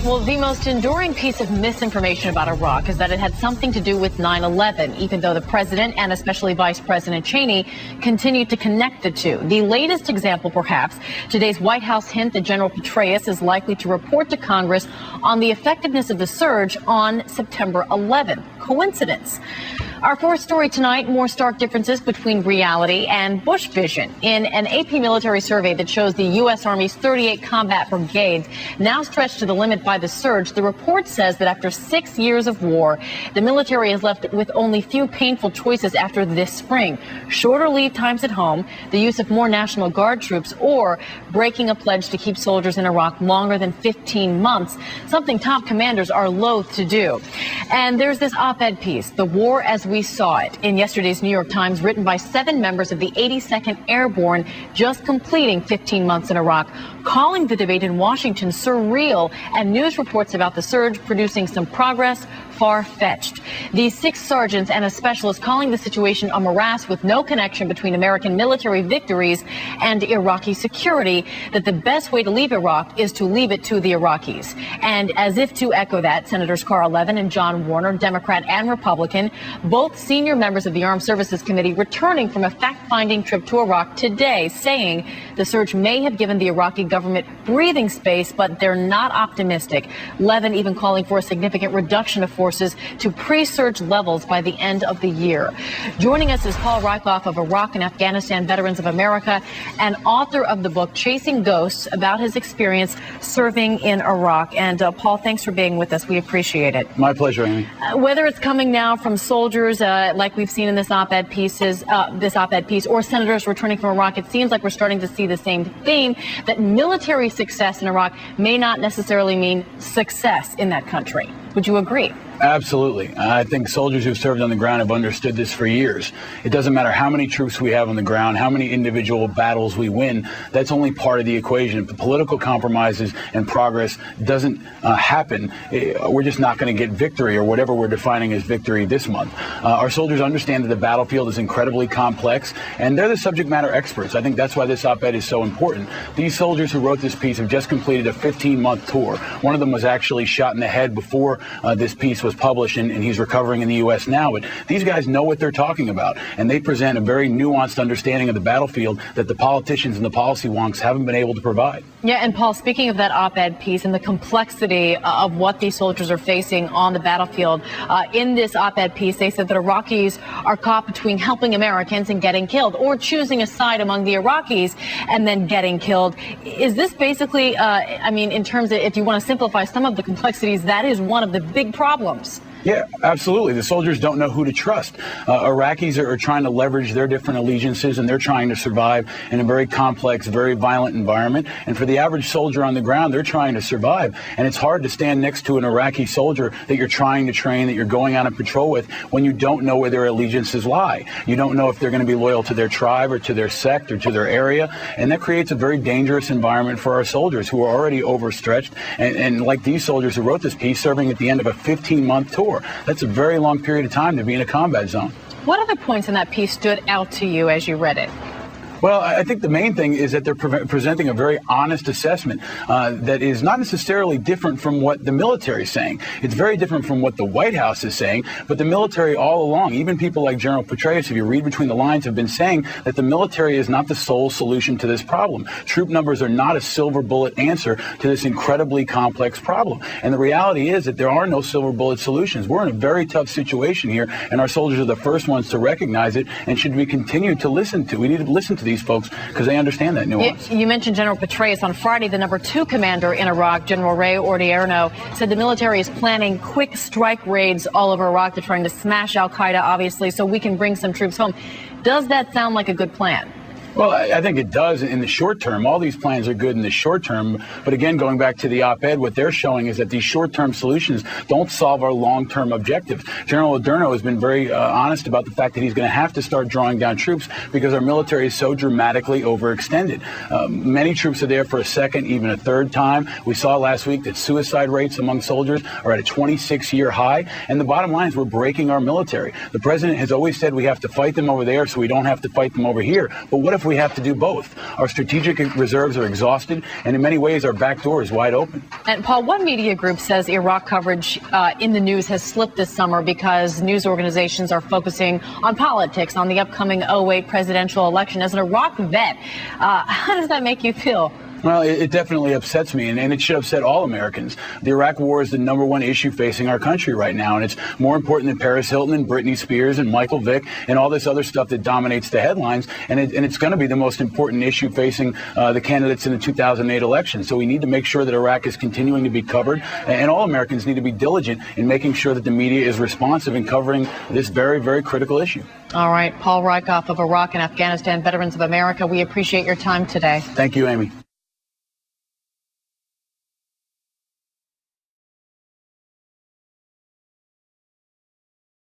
Well, the most enduring piece of misinformation about Iraq is that it had something to do with 9/11, even though the president and especially Vice President Cheney continued to connect the two. The latest example, perhaps, today's White House hint that General Petraeus is likely to report to Congress on the effectiveness of the surge on September 11. Coincidence? Our fourth story tonight, more stark differences between reality and Bush vision. In an AP military survey that shows the U.S. Army's 38 combat brigades now stretched to the limit by the surge, the report says that after 6 years of war, the military is left with only few painful choices after this spring. Shorter leave times at home, the use of more National Guard troops, or breaking a pledge to keep soldiers in Iraq longer than 15 months, something top commanders are loath to do. And there's this op-ed piece, The War as We Saw It, in yesterday's New York Times, written by 7 members of the 82nd Airborne, just completing 15 months in Iraq, calling the debate in Washington surreal, and news reports about the surge producing some progress far-fetched. These 6 sergeants and a specialist calling the situation a morass with no connection between American military victories and Iraqi security, that the best way to leave Iraq is to leave it to the Iraqis. And as if to echo that, Senators Carl Levin and John Warner, Democrat and Republican, both senior members of the Armed Services Committee, returning from a fact-finding trip to Iraq today, saying the surge may have given the Iraqi government breathing space, but they're not optimistic. Levin even calling for a significant reduction of forces to pre-surge levels by the end of the year. Joining us is Paul Rieckhoff of Iraq and Afghanistan Veterans of America and author of the book Chasing Ghosts, about his experience serving in Iraq. And Paul, thanks for being with us. We appreciate it. My pleasure, Amy. Whether it's coming now from soldiers like we've seen in this op-ed piece, or senators returning from Iraq, it seems like we're starting to see the same theme, that military success in Iraq may not necessarily mean success in that country. Would you agree? Absolutely. I think soldiers who've served on the ground have understood this for years. It doesn't matter how many troops we have on the ground, how many individual battles we win. That's only part of the equation. If the political compromises and progress doesn't happen, we're just not going to get victory, or whatever we're defining as victory this month. Our soldiers understand that the battlefield is incredibly complex, and they're the subject matter experts. I think that's why this op-ed is so important. These soldiers who wrote this piece have just completed a 15-month tour. One of them was actually shot in the head before this piece was published, and he's recovering in the U.S. now. But these guys know what they're talking about, and they present a very nuanced understanding of the battlefield that the politicians and the policy wonks haven't been able to provide. Yeah, and Paul, speaking of that op-ed piece and the complexity of what these soldiers are facing on the battlefield, in this op-ed piece, they said that Iraqis are caught between helping Americans and getting killed, or choosing a side among the Iraqis and then getting killed. Is this basically, I mean, in terms of, if you want to simplify some of the complexities, that is one of the big problems? Yeah, absolutely. The soldiers don't know who to trust. Iraqis are trying to leverage their different allegiances, and they're trying to survive in a very complex, very violent environment. And for the average soldier on the ground, they're trying to survive. And it's hard to stand next to an Iraqi soldier that you're trying to train, that you're going on a patrol with, when you don't know where their allegiances lie. You don't know if they're going to be loyal to their tribe or to their sect or to their area. And that creates a very dangerous environment for our soldiers, who are already overstretched. And like these soldiers who wrote this piece, serving at the end of a 15-month tour. That's a very long period of time to be in a combat zone. What other points in that piece stood out to you as you read it? Well, I think the main thing is that they're presenting a very honest assessment that is not necessarily different from what the military is saying. It's very different from what the White House is saying, but the military all along, even people like General Petraeus, if you read between the lines, have been saying that the military is not the sole solution to this problem. Troop numbers are not a silver bullet answer to this incredibly complex problem. And the reality is that there are no silver bullet solutions. We're in a very tough situation here, and our soldiers are the first ones to recognize it, and should we continue to listen to. We need to listen to these folks because they understand that nuance. You mentioned General Petraeus. On Friday, the #2 commander in Iraq, General Ray Odierno, said the military is planning quick strike raids all over Iraq. They're trying to smash al-Qaeda, obviously, so we can bring some troops home. Does that sound like a good plan? Well, I think it does in the short term. All these plans are good in the short term. But again, going back to the op-ed, what they're showing is that these short-term solutions don't solve our long-term objectives. General Odierno has been very honest about the fact that he's going to have to start drawing down troops because our military is so dramatically overextended. Many troops are there for a second, even a third time. We saw last week that suicide rates among soldiers are at a 26-year high. And the bottom line is we're breaking our military. The president has always said we have to fight them over there so we don't have to fight them over here. But what if if we have to do both. Our strategic reserves are exhausted, and in many ways, our back door is wide open. And Paul, one media group says Iraq coverage in the news has slipped this summer because news organizations are focusing on politics, on the upcoming 2008 presidential election. As an Iraq vet, how does that make you feel? Well, it definitely upsets me, and it should upset all Americans. The Iraq war is the #1 issue facing our country right now, and it's more important than Paris Hilton and Britney Spears and Michael Vick and all this other stuff that dominates the headlines, and it's going to be the most important issue facing the candidates in the 2008 election. So we need to make sure that Iraq is continuing to be covered, and all Americans need to be diligent in making sure that the media is responsive in covering this very, very critical issue. All right, Paul Rieckhoff of Iraq and Afghanistan Veterans of America, we appreciate your time today. Thank you, Amy.